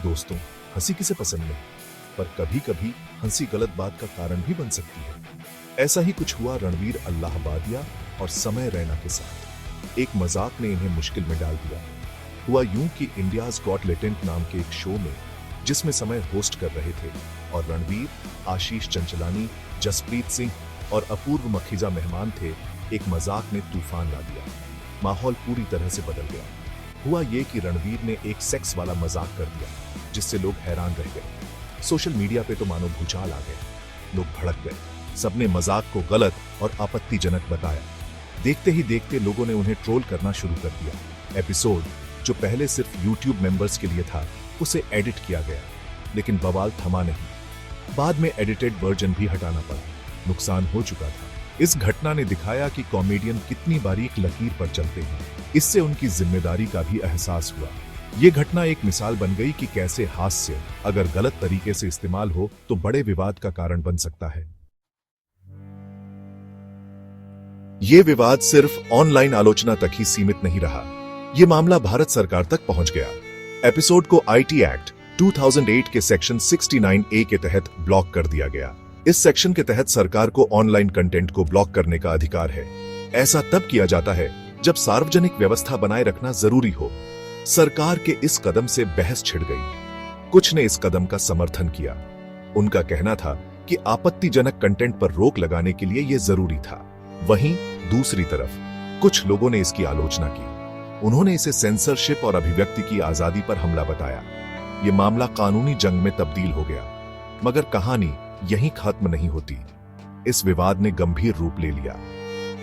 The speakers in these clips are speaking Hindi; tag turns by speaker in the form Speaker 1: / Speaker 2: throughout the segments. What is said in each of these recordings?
Speaker 1: दोस्तों, हंसी किसे पसंद नहीं, पर कभी-कभी हंसी गलत बात का कारण भी बन सकती है। ऐसा ही कुछ हुआ रणवीर अल्लाहबादिया और समय रैना के साथ। एक मजाक ने इन्हें मुश्किल में डाल दिया। हुआ यूं कि इंडियाज गॉट टैलेंट नाम के एक शो में, जिसमें समय होस्ट कर रहे थे और रणवीर, आशीष चंचलानी, जसप्रीत सिंह और अपूर्व मखीजा मेहमान थे, एक मजाक ने तूफान ला दिया। माहौल पूरी तरह से बदल गया। हुआ ये कि रणवीर ने एक सेक्स वाला मजाक कर दिया, जिससे लोग हैरान रह गए। सोशल मीडिया पे तो मानो भूचाल आ गए। लोग भड़क गए। सबने मजाक को गलत और आपत्तिजनक बताया। देखते ही देखते लोगों ने उन्हें ट्रोल करना शुरू कर दिया। एपिसोड, जो पहले सिर्फ YouTube मेंबर्स के लिए था, उसे एडिट किया गया, लेकिन बवाल थमा नहीं। बाद में एडिटेड वर्जन भी हटाना पड़ा। नुकसान हो चुका था। इस घटना ने दिखाया कि कॉमेडियन कितनी बारीक लकीर पर चलते हैं। इससे उनकी जिम्मेदारी का भी एहसास हुआ। ये घटना एक मिसाल बन गई कि कैसे हास्य अगर गलत तरीके से इस्तेमाल हो तो बड़े विवाद का कारण बन सकता है। ये विवाद सिर्फ ऑनलाइन आलोचना तक ही सीमित नहीं रहा। ये मामला भारत सरकार तक पहुंच गया। एपिसोड को IT एक्ट 2008 के सेक्शन 69A के तहत ब्लॉक कर दिया गया। इस सेक्शन के तहत सरकार को ऑनलाइन कंटेंट को ब्लॉक करने का अधिकार है। ऐसा तब किया जाता है जब सार्वजनिक व्यवस्था बनाए रखना जरूरी हो। सरकार के इस कदम से बहस छिड़ गई। कुछ ने इस कदम का समर्थन किया। उनका कहना था कि आपत्तिजनक कंटेंट पर रोक लगाने के लिए यह जरूरी था। वहीं दूसरी तरफ कुछ लोगों ने इसकी आलोचना की। उन्होंने इसे सेंसरशिप और अभिव्यक्ति की आजादी पर हमला बताया। यह मामला कानूनी जंग में तब्दील हो गया। मगर कहानी यहीं खत्म नहीं होती। इस विवाद ने गंभीर रूप ले लिया।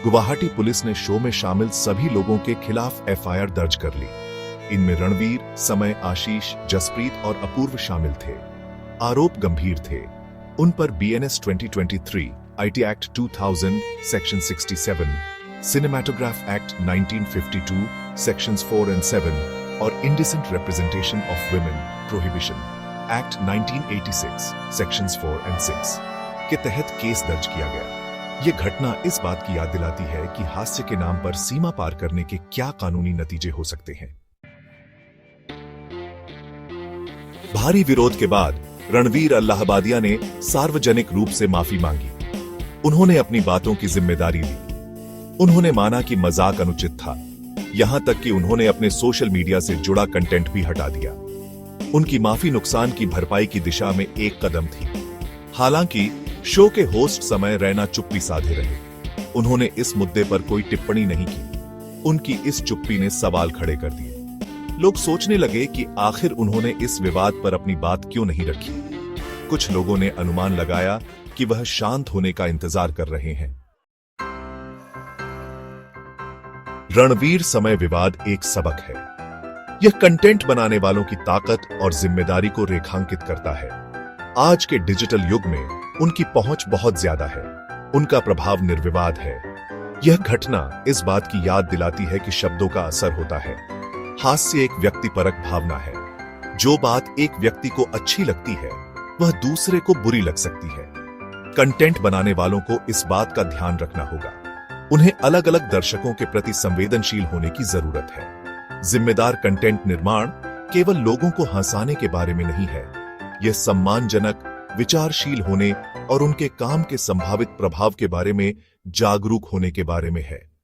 Speaker 1: गुवाहाटी पुलिस ने शो में शामिल सभी लोगों के खिलाफ FIR दर्ज कर ली। इनमें रणवीर, समय, आशीष, जसप्रीत और अपूर्व शामिल थे। आरोप गंभीर थे। उन पर BNS 2023, IT act 2000, section 67, cinematograph act 1952, sections 4 और 7 और indecent representation of women prohibition act 1986, sections 4 और 6 के तहत केस दर्ज किया गया। यह घटना इस बात की याद दिलाती है कि हास्य के नाम पर सीमा पार करने के क्या कानूनी नतीजे हो सकते हैं। भारी विरोध के बाद रणवीर अल्लाहबादिया ने सार्वजनिक रूप से माफी मांगी। उन्होंने अपनी बातों की जिम्मेदारी ली। उन्होंने माना कि मजाक अनुचित था। यहां तक कि उन्होंने अपने सोशल मीडिया से जुड़ा कंटेंट भी हटा दिया। उनकी माफी नुकसान की भरपाई की दिशा में एक कदम थी। हालांकि शो के होस्ट समय रैना चुप्पी साधे रहे। उन्होंने इस मुद्दे पर कोई टिप्पणी नहीं की। उनकी इस चुप्पी ने सवाल खड़े कर दिए। लोग सोचने लगे कि आखिर उन्होंने इस विवाद पर अपनी बात क्यों नहीं रखी। कुछ लोगों ने अनुमान लगाया कि वह शांत होने का इंतजार कर रहे हैं। रणवीर समय विवाद एक सबक है। यह कंटेंट बनाने वालों की ताकत और जिम्मेदारी को रेखांकित करता है। आज के डिजिटल युग में उनकी पहुंच बहुत ज्यादा है। उनका प्रभाव निर्विवाद है। यह घटना इस बात की याद दिलाती है कि शब्दों का असर होता है। हास्य एक व्यक्तिपरक भावना है। जो बात एक व्यक्ति को अच्छी लगती है, वह दूसरे को बुरी लग सकती है। कंटेंट बनाने वालों को इस बात का ध्यान रखना होगा। उन्हें अलग अलग दर्शकों के प्रति संवेदनशील होने की जरूरत है। जिम्मेदार कंटेंट निर्माण केवल लोगों को हंसाने के बारे में नहीं है। यह सम्मानजनक, विचारशील होने और उनके काम के संभावित प्रभाव के बारे में जागरूक होने के बारे में है।